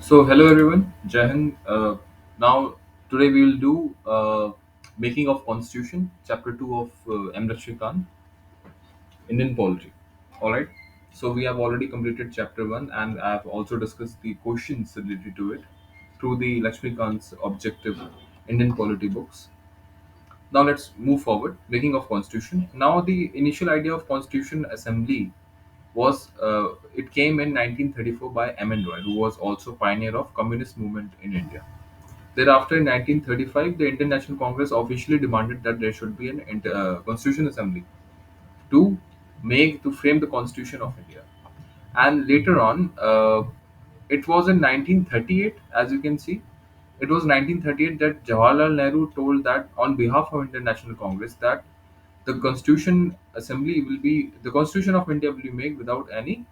So, hello everyone, Jai Hind. Now, today we will do Making of Constitution, Chapter 2 of M. Laxmikant, Indian Polity. Alright, so we have already completed Chapter 1 and I have also discussed the questions related to it through the Laxmikant's objective Indian Polity books. Now, let's move forward. Making of Constitution. Now, the initial idea of Constitution Assembly was it came in 1934 by M.N. Roy, who was also pioneer of communist movement in India. Thereafter, in 1935, the Indian National Congress officially demanded that there should be an Constitution Assembly to to frame the Constitution of India. And later on, it was in 1938, as you can see, it was 1938 that Jawaharlal Nehru told that on behalf of Indian National Congress that the Constitution of India will be made without any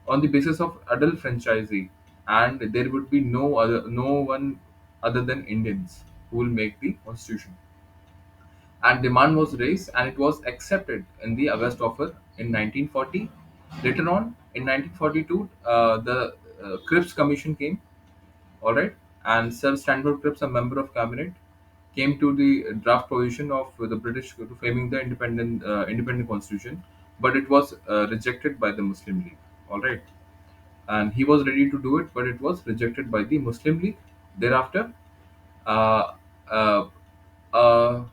on the basis of adult franchisee, and there would be no one other than Indians who will make the constitution. And demand was raised, and it was accepted in the August offer in 1940. Later on, in 1942, the Cripps Commission came. All right, and Sir Stanford Cripps, a member of cabinet, came to the draft position of the British to framing the independent constitution, but it was rejected by the Muslim League. All right, and he was ready to do it, but it was rejected by the Muslim League. Thereafter, uh, uh, a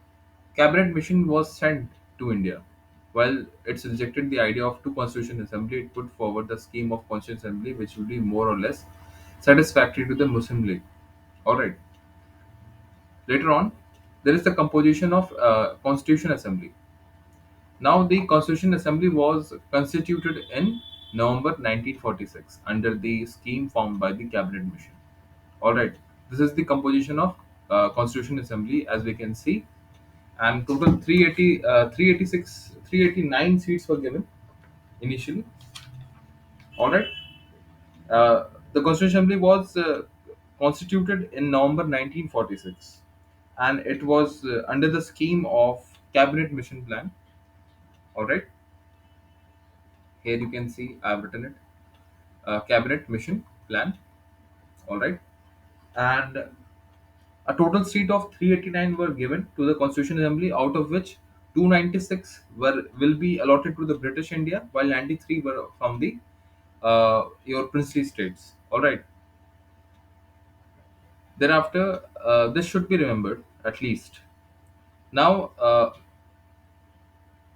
cabinet mission was sent to India. While it's rejected the idea of two constitution assembly, it put forward the scheme of constitution assembly, which would be more or less satisfactory to the Muslim League. All right. Later on, there is the composition of constitution assembly. Now, the Constitution Assembly was constituted in November 1946 under the scheme formed by the Cabinet Mission. All right, this is the composition of Constitution Assembly as we can see, and total 389 seats were given initially. All right, the Constitution Assembly was constituted in November 1946, and it was under the scheme of Cabinet Mission Plan. All right, here you can see I have written it. Cabinet Mission Plan. All right, and a total seat of 389 were given to the Constitution Assembly, out of which 296 were will be allotted to the British India, while 93 were from the your princely states. All right. Thereafter, this should be remembered at least. Now,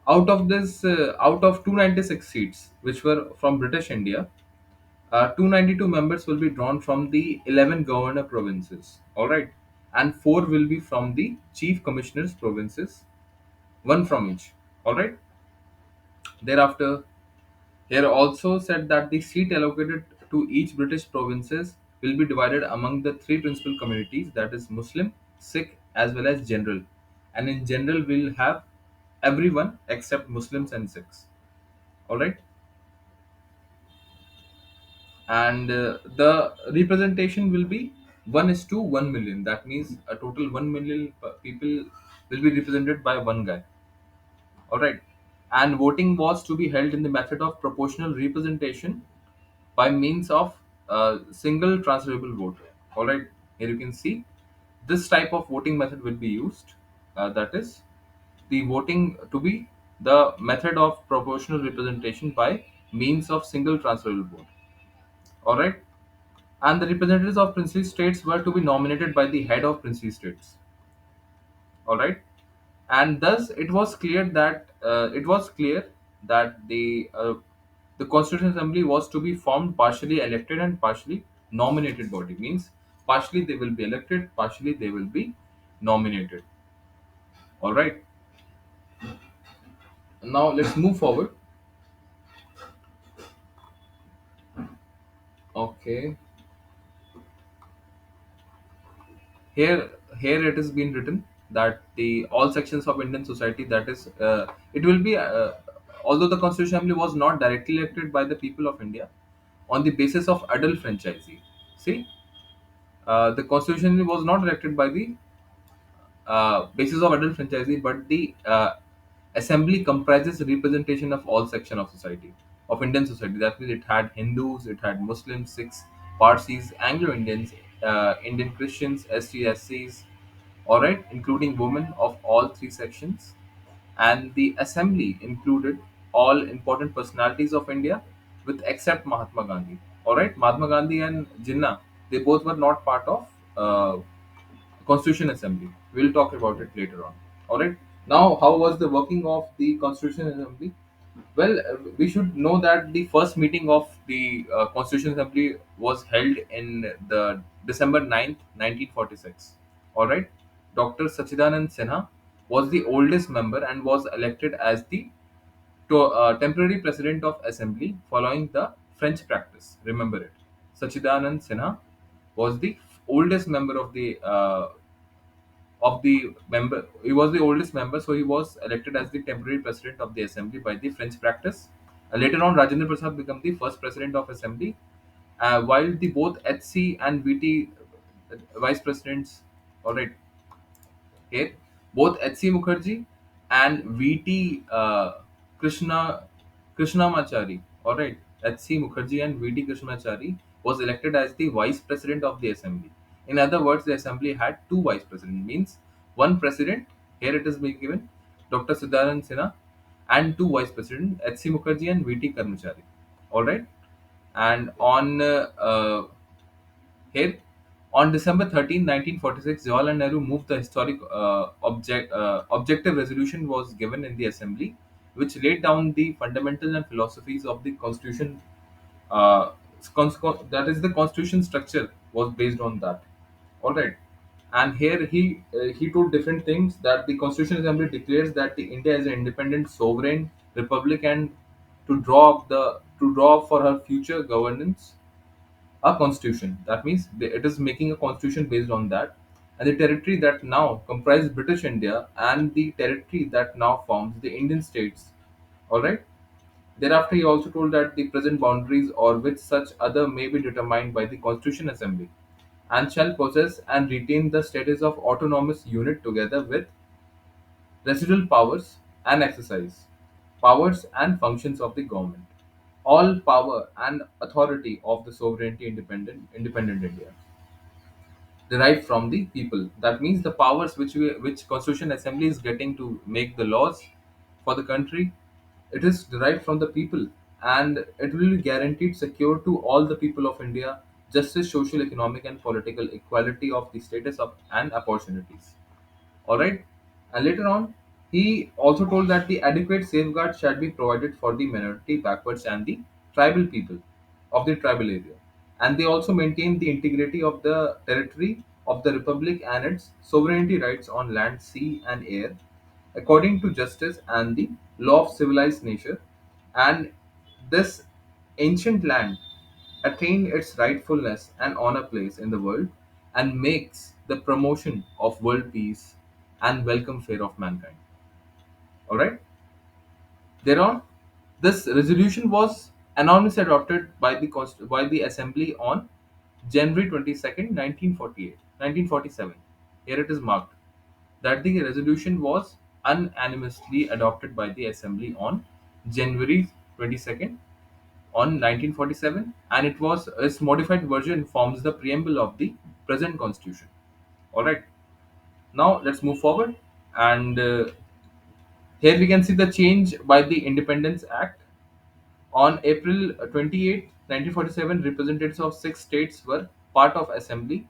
out of 296 seats, which were from British India, 292 members will be drawn from the 11 governor provinces. All right, and four will be from the chief commissioners provinces, one from each. All right. Thereafter, here also said that the seat allocated to each British provinces will be divided among the three principal communities, that is Muslim, Sikh, as well as general. And in general, we'll have everyone except Muslims and Sikhs. All right. And the representation will be 1 is to 1 million. That means a total 1 million people will be represented by one guy. All right. And voting was to be held in the method of proportional representation by means of a single transferable vote. All right. Here you can see this type of voting method will be used. That is the voting to be the method of proportional representation by means of single transferable vote. All right. And the representatives of princely states were to be nominated by the head of princely states. All right, and thus it was clear that the Constitutional Assembly was to be formed partially elected and partially nominated body. Means partially they will be elected, partially they will be nominated. All right, now let's move forward. Okay, here here it has been written that the all sections of Indian society, that is it will be although the Constitutional Assembly was not directly elected by the people of India on the basis of adult franchisee. See, the Constitution Assembly was not elected by the basis of adult franchisee, but the assembly comprises representation of all section of society, of Indian society. That means it had Hindus, it had Muslims, Sikhs, Parsis, Anglo-Indians, Indian Christians, STSCs, all right, including women of all three sections. And the assembly included all important personalities of India, with except Mahatma Gandhi. All right, Mahatma Gandhi and Jinnah, they both were not part of Constitution Assembly. We'll talk about it later on. All right. Now, how was the working of the Constitution Assembly? Well, we should know that the first meeting of the Constitution Assembly was held in the December 9th, 1946. All right. Dr. Sachidanand Sinha was the oldest member and was elected as the temporary president of assembly following the French practice. Remember it. Sachidanand Sinha was the oldest member of the member. He was the oldest member, so he was elected as the temporary president of the assembly by the French practice. Later on, Rajendra Prasad became the first president of assembly, while the both HC and VT vice presidents. All right, here both HC Mukherjee and VT Krishnamachari. All right, HC Mukherjee and VT Krishnamachari was elected as the vice president of the assembly. In other words, the assembly had two vice presidents, means one president. Here it is being given, Dr. Siddharth Sinha, and two vice presidents, HC Mukherjee and VT Karmachari. All right, and on here, on December 13, 1946, Jawaharlal Nehru moved the historic objective resolution was given in the assembly, which laid down the fundamentals and philosophies of the constitution. Uh, that is, the constitution structure was based on that. All right, and here he told different things, that the Constitution Assembly declares that the India is an independent, sovereign republic, and to draw up for her future governance a constitution. That means it is making a constitution based on that. And the territory that now comprise British India and the territory that now forms the Indian states. All right. Thereafter, he also told that the present boundaries or with such other may be determined by the Constitution Assembly, and shall possess and retain the status of autonomous unit together with residual powers and exercise powers and functions of the government. All power and authority of the sovereignty independent India derived from the people. That means the powers which Constitution Assembly is getting to make the laws for the country, it is derived from the people, and it will be guaranteed secure to all the people of India justice, social, economic, and political equality of the status of and opportunities. All right. And later on, he also told that the adequate safeguards shall be provided for the minority, backwards, and the tribal people of the tribal area. And they also maintain the integrity of the territory of the republic and its sovereignty rights on land, sea, and air, according to justice and the law of civilized nature. And this ancient land attain its rightfulness and honor place in the world, and makes the promotion of world peace and welcome fare of mankind. All right. Thereon, this resolution was anonymously adopted by by the Assembly on January 22nd, 1948, 1947. Here it is marked that the resolution was unanimously adopted by the Assembly on January 22nd, 1947, and its modified version forms the preamble of the present constitution. All right. Now let's move forward, and here we can see the change by the Independence Act. On April 28, 1947, representatives of six states were part of assembly,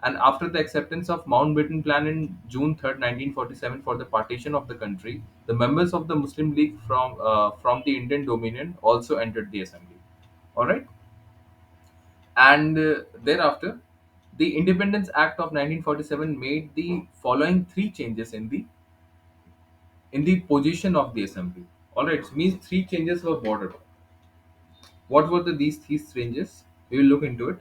and after the acceptance of Mountbatten Plan in June 3rd, 1947, for the partition of the country, the members of the Muslim League from the Indian Dominion also entered the assembly. All right. And thereafter, the Independence Act of 1947 made the following three changes in the position of the assembly. All right, so means three changes were bordered. What were these three changes? We will look into it.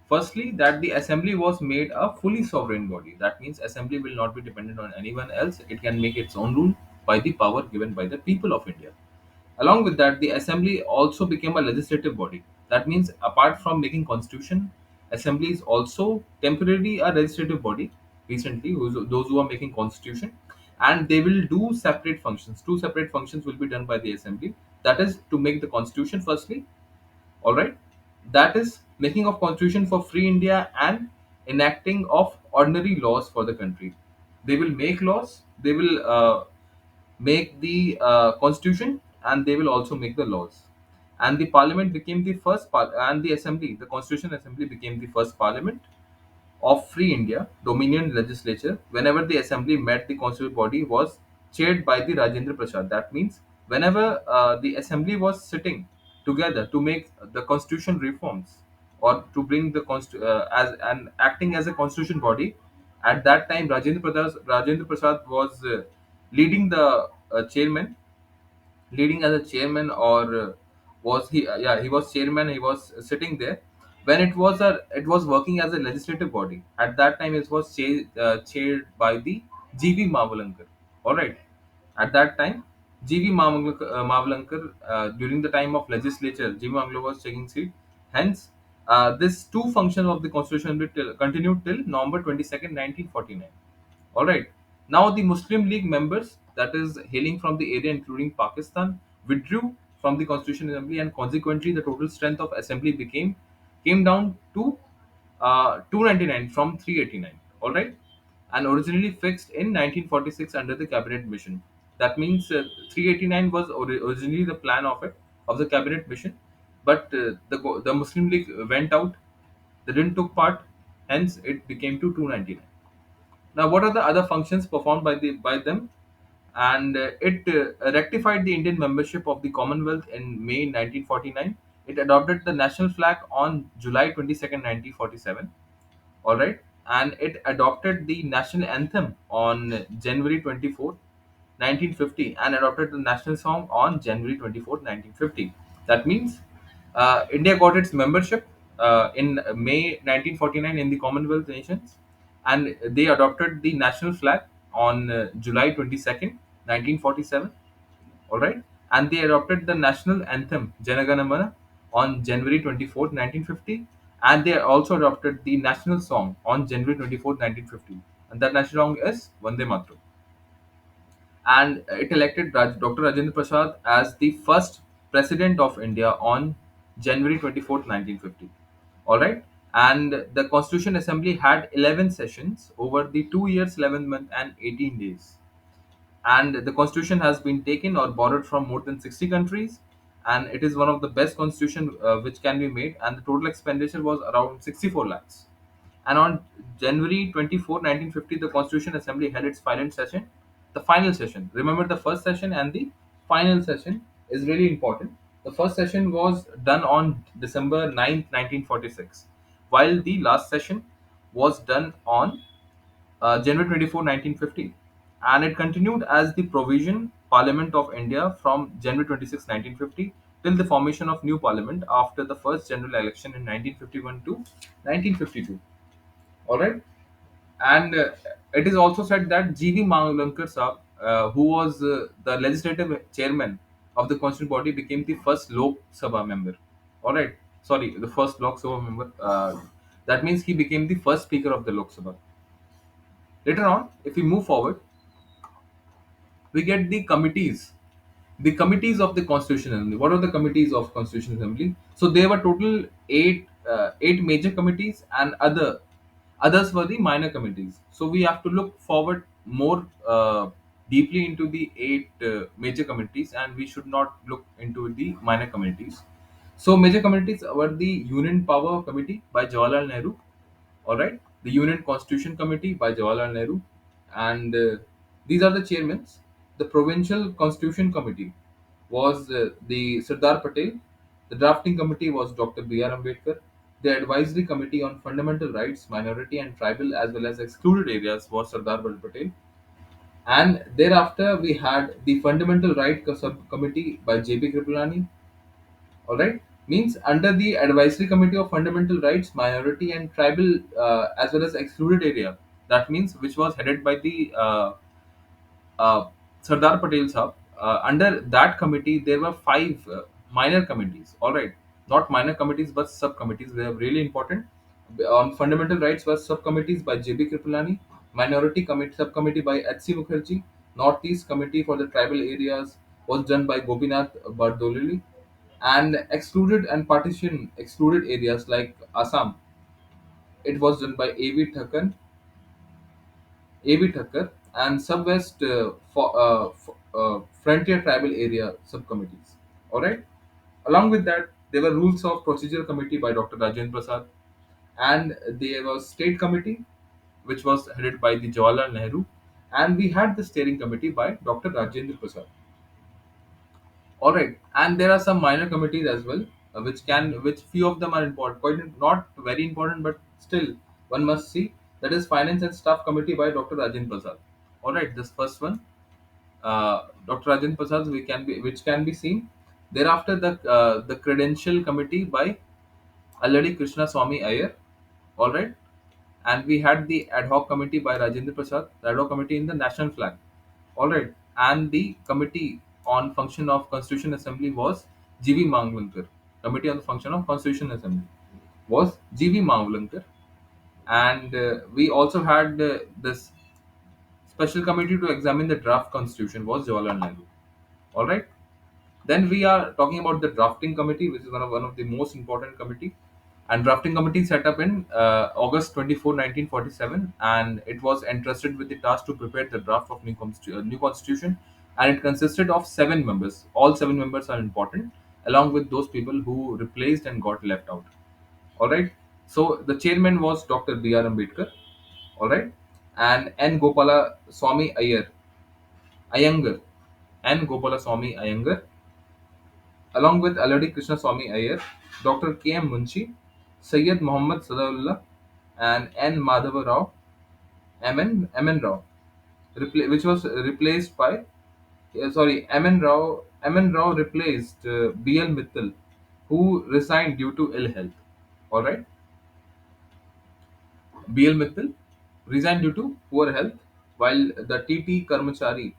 Firstly, that the assembly was made a fully sovereign body. That means assembly will not be dependent on anyone else. It can make its own rule by the power given by the people of India. Along with that, the assembly also became a legislative body. That means apart from making constitution, assembly is also temporarily a legislative body. Recently, those who are making constitution, and they will do separate functions. Two separate functions will be done by the assembly. That is to make the constitution firstly. All right, that is making of constitution for free India, and enacting of ordinary laws for the country. They will make laws, they will make the constitution, and they will also make the laws. And the parliament became the and the assembly, the constitution assembly became the first parliament of Free India Dominion legislature. Whenever the assembly met, the constitutional body was chaired by the Rajendra Prasad. That means whenever the assembly was sitting together to make the constitution reforms, or to bring the as and acting as a constitution body, at that time Rajendra Prasad was leading the chairman, leading as a chairman, or was he yeah, he was chairman, he was sitting there when it was working as a legislative body. At that time it was chaired by the GV Mavalankar. All right. At that time GV Mavalankar, during the time of legislature, GV Mavalankar was taking seat. Hence this two functions of the constitution will continued till November 22nd, 1949. All right. Now the Muslim League members, that is hailing from the area including Pakistan, withdrew from the Constitution Assembly, and consequently the total strength of assembly became came down to 299 from 389. All right, and originally fixed in 1946 under the cabinet mission. That means 389 was originally the plan of it, of the cabinet mission, but the Muslim League went out. They didn't took part. Hence, it became to 299. Now, what are the other functions performed by them? And it rectified the Indian membership of the Commonwealth in May 1949. It adopted the national flag on July 22nd, 1947. All right, and it adopted the national anthem on January 24th, 1950, and adopted the national song on January 24th, 1950. That means India got its membership in May 1949 in the Commonwealth nations, and they adopted the national flag on July 22nd, 1947. All right, and they adopted the national anthem Janagana Mana on January 24th, 1950, and they also adopted the national song on January 24th, 1950, and that national song is Vande Mataram. And it elected Dr. Rajendra Prasad as the first president of India on January 24th, 1950. All right, and the Constitution Assembly had 11 sessions over the 2 years, 11 months, and 18 days. And the constitution has been taken or borrowed from more than 60 countries, and it is one of the best constitution which can be made, and the total expenditure was around 64 lakhs. And on January 24, 1950, the Constitution Assembly held its final session. The final session, remember, the first session and the final session is really important. The first session was done on December 9th, 1946, while the last session was done on January 24, 1950. And it continued as the Provision Parliament of India from January 26, 1950, till the formation of new parliament after the first general election in 1951 to 1952. All right. And it is also said that G.V. Mangalankar Saab, who was the legislative chairman of the constituent body, became the first Lok Sabha member. All right. Sorry, the first Lok Sabha member. That means he became the first speaker of the Lok Sabha. Later on, if we move forward, we get the committees. The committees of the Constitution Assembly. What are the committees of Constitution Assembly? So there were total eight major committees, and others were the minor committees. So we have to look forward more deeply into the eight major committees, and we should not look into the minor committees. So major committees were the Union Power Committee by Jawaharlal Nehru. All right, the Union Constitution Committee by Jawaharlal Nehru, and these are the chairmen. The Provincial Constitution Committee was the Sardar Patel. The drafting committee was Dr. B.R. Ambedkar. The advisory committee on fundamental rights, minority and tribal as well as excluded areas was Sardar Vallabh Patel. And thereafter we had the fundamental right subcommittee by J.B. Kripalani. All right, means under the advisory committee of fundamental rights, minority and tribal as well as excluded area. That means which was headed by the Sardar Patel Sahab. Under that committee, there were five minor committees. All right, not minor committees but subcommittees. They are really important. On fundamental rights was subcommittees by J.B. Kripalani, minority committee subcommittee by H.C. Mukherjee, Northeast committee for the tribal areas was done by Gopinath Bardolili, and excluded and partition excluded areas like Assam. It was done by A.V. Thakkar and Sub-West Frontier Tribal Area subcommittees. All right. Along with that, there were rules of procedure committee by Dr. Rajendra Prasad, and there was state committee, which was headed by the Jawaharlal Nehru, and we had the steering committee by Dr. Rajendra Prasad. All right, and there are some minor committees as well, which few of them are important, quite not very important, but still one must see. That is Finance and Staff Committee by Dr. Rajendra Prasad. All right, this first one, Dr. Rajendra Prasad, which can be seen. Thereafter, the Credential Committee by Alladi Krishna Swami Iyer. All right, and we had the ad hoc committee by Rajendra Prasad, the ad hoc committee in the national flag. All right, and the committee on function of Constitution Assembly was G.V. Manglankar. Committee on the function of Constitution Assembly was G.V. Manglankar, and we also had this special committee to examine the draft constitution was Jawaharlal Nehru. All right. Then we are talking about the drafting committee, which is one of the most important committee. And drafting committee set up in August 24, 1947, and it was entrusted with the task to prepare the draft of new constitution, and it consisted of 7 members. All 7 members are important, along with those people who replaced and got left out. All right. So the chairman was Dr. B.R. Ambedkar. All right, and N. Gopala Swami Iyengar, N. Gopala Swami Iyengar, along with Aladi Krishna Swami Iyer, Dr. K. M. Munshi, Sayyid Muhammad Sadaullah, and N. Madhava Rao, M. N. Rao, which was replaced by, M. N. Rao replaced B. L. Mittal, who resigned due to ill health. All right, B. L. Mittal resigned due to poor health, while the T. T. Karmachari,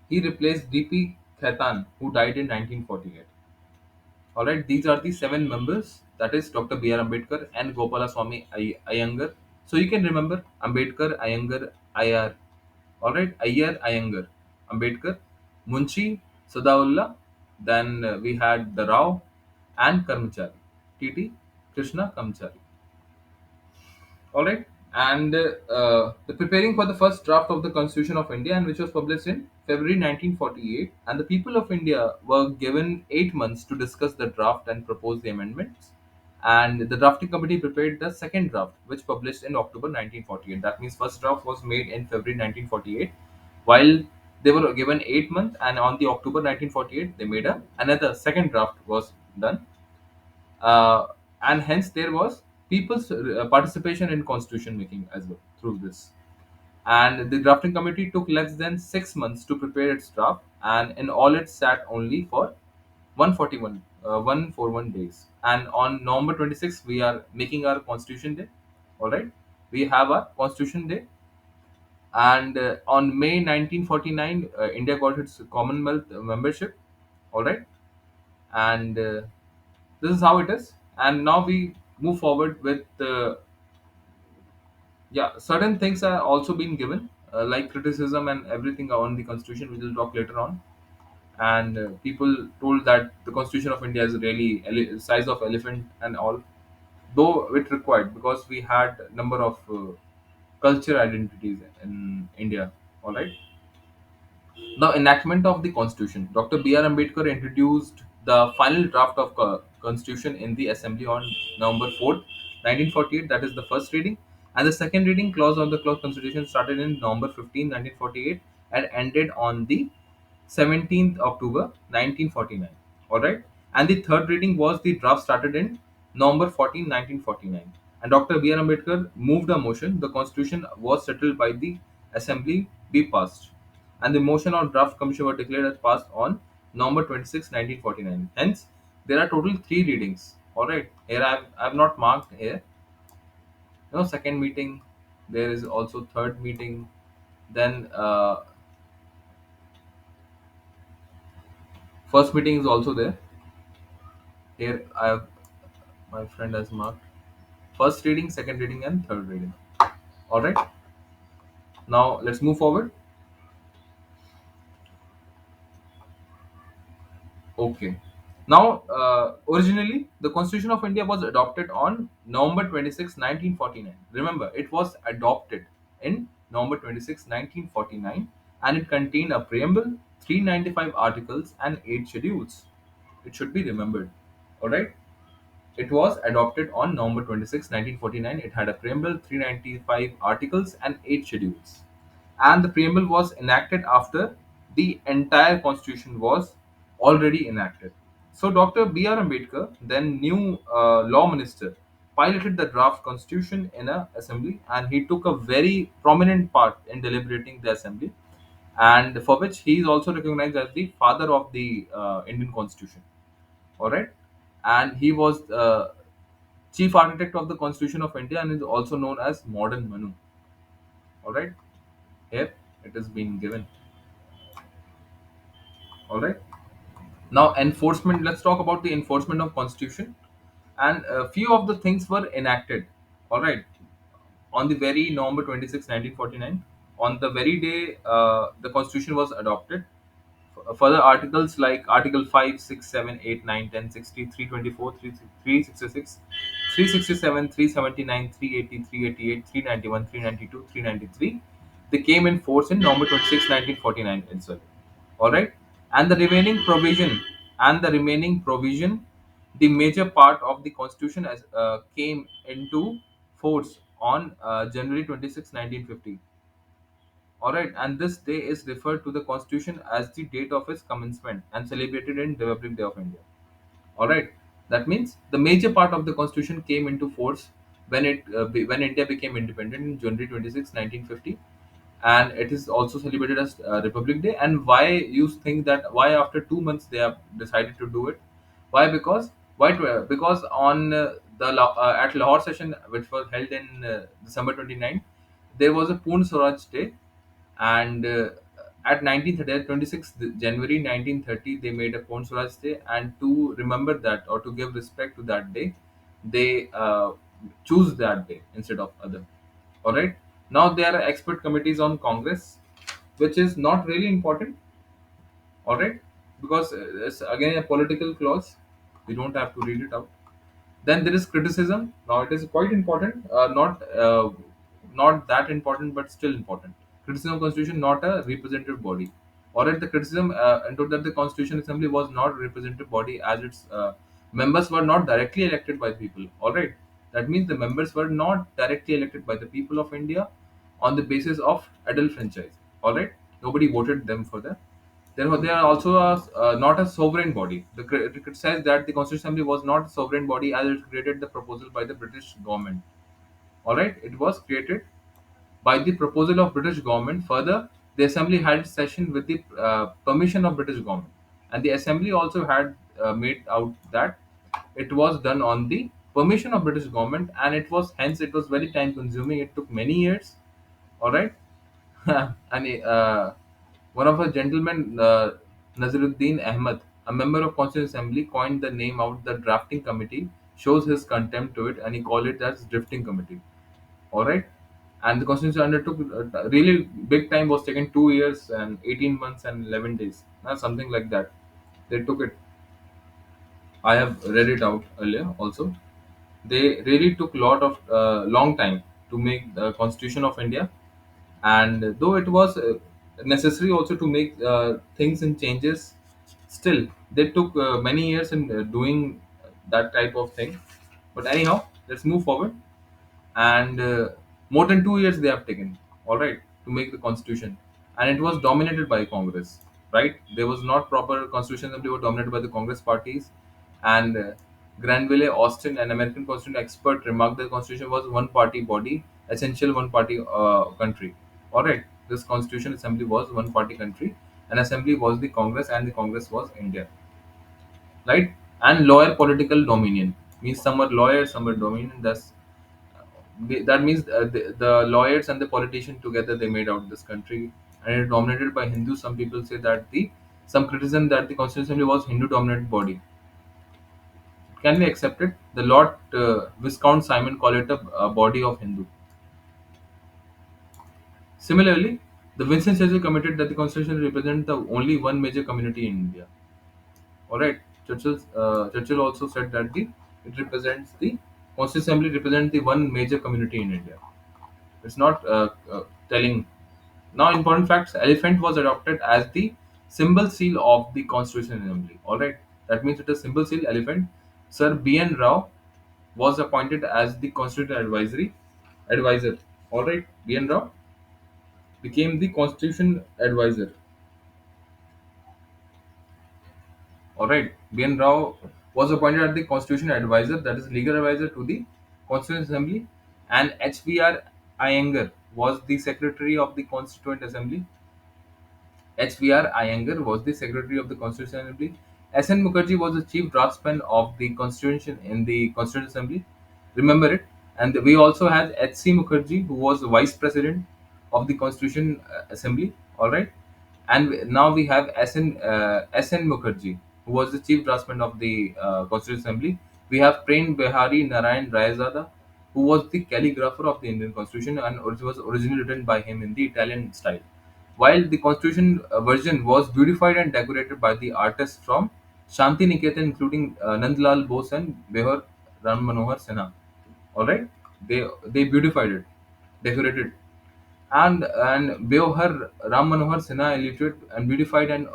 he replaced D. P. Khaitan, who died in 1948. All right, these are the 7 members. That is Dr. B. R. Ambedkar and Gopalaswamy Iyengar. So you can remember Ambedkar, Iyengar, IR. All right, Iyer, Iyengar, Ambedkar, Munshi, Sadaullah. Then we had the Rao and Karmachari, T. Krishna Kamchari. All right, and the preparing for the first draft of the Constitution of India, and which was published in February 1948, and the people of India were given 8 months to discuss the draft and propose the amendments. And the drafting committee prepared the second draft, which published in October 1948. That means first draft was made in February 1948, while they were given 8 months, and on the October 1948 they made another second draft was done, uh, and hence there was people's participation in constitution making as well through this. And the drafting committee took less than 6 months to prepare its draft, and in all it sat only for 141 days. And on November 26th, we are making our Constitution Day. All right, we have our Constitution Day, and on May 1949, India got its Commonwealth membership. All right, and this is how it is. And now we move forward with yeah, certain things are also being given, like criticism and everything on the constitution, we will talk later on. And people told that the constitution of India is really size of elephant and all, though it required, because we had number of culture identities in India. All right. Now, enactment of the Constitution. Dr. B.R. Ambedkar introduced the final draft of Constitution in the Assembly on November 4th, 1948. That is the first reading. And the second reading clause of the clause Constitution started in November 15, 1948, and ended on the 17th October 1949. All right. And the third reading was the draft started in November 14, 1949. And Dr. B.R. Ambedkar moved a motion. The Constitution was settled by the Assembly be passed, and the motion on draft commission were declared as passed on November 26, 1949. Hence, there are total 3 readings. All right, here I have not marked here. Second meeting. There is also third meeting. Then first meeting is also there. Here I have my friend has marked first reading, second reading, and third reading. All right. Now let's move forward. Okay. Now, originally, the Constitution of India was adopted on November 26, 1949. Remember, it was adopted in November 26, 1949, and it contained a preamble, 395 articles, and 8 schedules. It should be remembered. Alright? It was adopted on November 26, 1949. It had a preamble, 395 articles, and 8 schedules. And the preamble was enacted after the entire constitution was already enacted. So Dr. B.R. Ambedkar, then new law minister, piloted the draft constitution in a assembly, and he took a very prominent part in deliberating the assembly, and for which he is also recognized as the father of the Indian constitution. All right, and he was chief architect of the Constitution of India and is also known as Modern Manu. All right, here it is being given. All right. Now enforcement. Let's talk about the enforcement of Constitution. And a few of the things were enacted. All right, on the very November 26, 1949. On the very day the Constitution was adopted, further articles like Article 5, 6, 7, 8, 9, 10, 60, 324, 366, 367, 379, 380, 388, 391, 392, 393, they came in force in November 26, 1949 itself. All right, and the remaining provision, the major part of the Constitution as came into force on January 26, 1950. All right, and this day is referred to the Constitution as the date of its commencement and celebrated in Republic Day of India. All right, that means the major part of the Constitution came into force when India became independent in January 26, 1950, and it is also celebrated as Republic Day. And why you think that why after 2 months they have decided to do it? Why? Because on at Lahore session, which was held in December 29, there was a Poon Swaraj Day, and at 1930, 26th January 1930, they made a Pond Swaraj Day, and to remember that or to give respect to that day, they choose that day instead of other. All right. Now there are expert committees on Congress, which is not really important. All right, because it's again a political clause. We don't have to read it out. Then there is criticism. Now it is quite important, not that important, but still important. Criticism of Constitution, not a representative body. Alright, the criticism entered that the Constitution Assembly was not a representative body as its members were not directly elected by people. Alright, that means the members were not directly elected by the people of India on the basis of adult franchise. Alright, nobody voted them for that. They are also not a sovereign body. It criticized that the Constitutional Assembly was not a sovereign body as it created the proposal by the British government. All right, it was created by the proposal of British government. Further, the Assembly had session with the permission of British government, and the Assembly also had made out that it was done on the permission of British government, and it was very time consuming. It took many years. All right, and one of our gentlemen, Naziruddin Ahmad, a member of Constituent Assembly, coined the name out the drafting committee, shows his contempt to it, and he called it as drifting committee. All right, and the Constitution undertook really big time was taken 2 years and 18 months and 11 days, something like that. They took it. I have read it out earlier also. They really took lot of long time to make the Constitution of India, and though it was necessary also to make things and changes, still they took many years in doing that type of thing. But anyhow, let's move forward. And more than 2 years they have taken, all right, to make the constitution, and it was dominated by Congress. Right, there was not proper constitution. They were dominated by the Congress parties, and Granville Austin, an American constitution expert, remarked that the constitution was one party body, essential one party country. All right, this constitution assembly was one party country, and assembly was the Congress, and the Congress was India. Right, and lawyer political dominion means some are lawyers, some are dominion. Thus that means the lawyers and the politician together they made out this country, and it dominated by Hindus. Some people say that the some criticism that the Constitutional Assembly was Hindu dominated body. Can be accepted. The Lord Viscount Simon called it a body of Hindu. Similarly, the Winston Churchill committed that the Constitution represents the only one major community in India. All right. Churchill also said that the Constituent Assembly represents the one major community in India. It's not telling. Now, important facts: elephant was adopted as the symbol seal of the Constitution Assembly. All right, that means it is symbol seal elephant. Sir B.N. Rao was appointed as the Constitution advisor. All right, B.N. Rao became the Constitution advisor. All right, B.N. Rao was appointed as the Constitution advisor, that is legal advisor to the Constituent Assembly, and H.V.R. Iyengar was the secretary of the Constituent Assembly. H.V.R. Iyengar was the Secretary of the Constitutional Assembly. S.N. Mukherjee was the Chief Draftsman of the Constitution in the Constitutional Assembly. Remember it. And we also had H.C. Mukherjee, who was the Vice President of the Constitution Assembly. All right. And now we have S.N. Mukherjee, who was the Chief Draftsman of the Constitutional Assembly. We have Prem Behari Narayan Rayazada, who was the calligrapher of the Indian Constitution, and it was originally written by him in the Italian style. While the Constitution version was beautified and decorated by the artists from Shanti Niketan, including Nandlal Bose and Behar Ram Manohar Sinha. All right, they beautified it, decorated, and Behar Ram Manohar Sinha illustrated and beautified and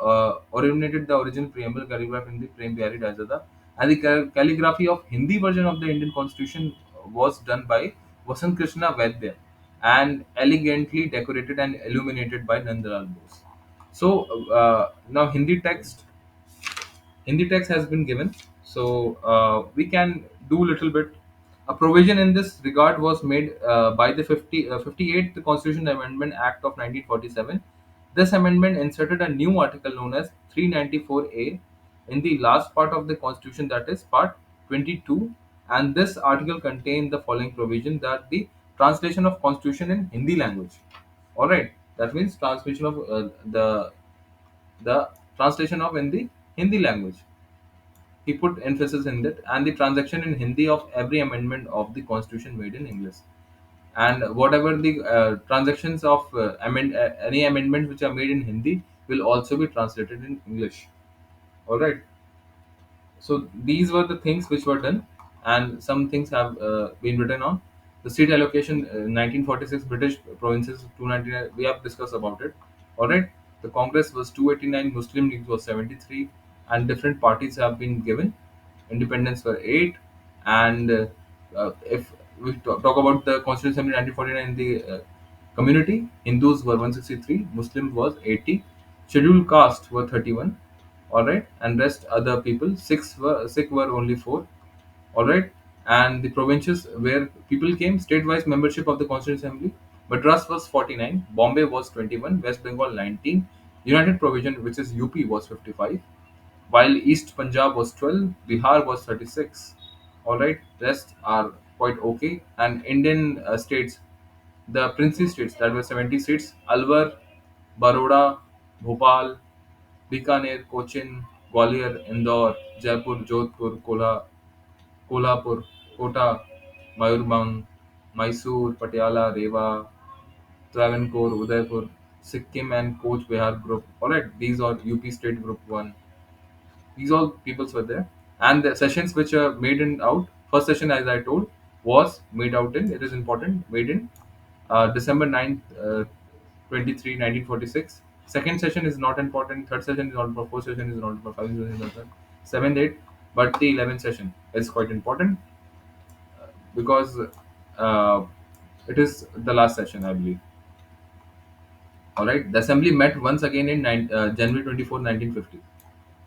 originated the original preamble calligraph in the Prem Bihari Rajada, and the calligraphy of Hindi version of the Indian Constitution was done by Vasant Krishna Vaidya and elegantly decorated and illuminated by Nandalal Bose. So now Hindi text has been given, so we can do little bit. A provision in this regard was made by the 58th Constitution Amendment Act of 1947. This amendment inserted a new article known as 394A in the last part of the Constitution, that is Part 22, and this article contained the following provision: that the translation of Constitution in Hindi language. All right, that means translation of the translation of in the Hindi language. He put emphasis in that, and the transaction in Hindi of every amendment of the Constitution made in English, and whatever the transactions of any amendments which are made in Hindi will also be translated in English. All right. So these were the things which were done, and some things have been written on. The seat allocation, 1946 British provinces 299. We have discussed about it. All right. The Congress was 289, Muslim League was 73, and different parties have been given. Independents were 8, and if we talk about the Constitution Assembly 1949, the community, Hindus were 163, Muslims was 80, scheduled caste were 31, all right, and rest other people, Sikh were only 4, all right, and the provinces where people came, state-wise membership of the Constituent Assembly: Madras was 49, Bombay was 21, West Bengal 19, United Provision, which is UP, was 55, while East Punjab was 12, Bihar was 36. All right, rest are quite okay. And Indian states, the princely states, that were 70 seats: Alwar, Baroda, Bhopal, Bikaner, Cochin, Gwalior, Indore, Jaipur, Jodhpur, Kolhapur, Kota, Mayurbhanj, Mysore, Patiala, Rewa, Travancore, Udaipur, Sikkim, and Coach Behar group. All right, these are UP state group 1. These all peoples were there, and the sessions which are made in out. First session, as I told, was made out in. It is important. Made in December 9th, 23, 1946. Second session is not important. Third session is not important. Fourth session is not important. Fifth session is not important. Seventh, eighth, but the 11th session is quite important because it is the last session, I believe. All right. The assembly met once again in January 24, 1950,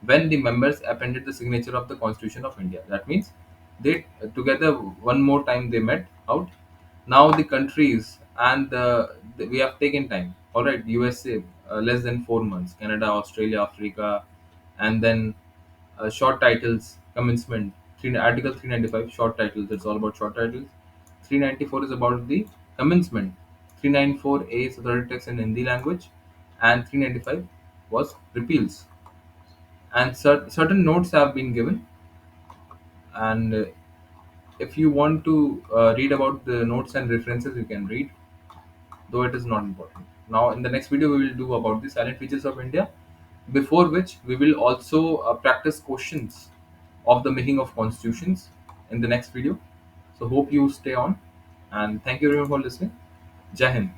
when the members appended the signature of the Constitution of India. That means they together one more time they met out. Now the countries and we have taken time. All right, USA less than 4 months, Canada, Australia, Africa, and then short titles commencement. Article 395 short titles. It's all about short titles. 394 is about the commencement. 394A is authority text in Hindi language, and 395 was repeals, and certain notes have been given, and if you want to read about the notes and references, you can read, though it is not important. Now in the next video we will do about the silent features of India, before which we will also practice questions of the making of constitutions in the next video. So hope you stay on, and thank you everyone for listening. Jai Hind.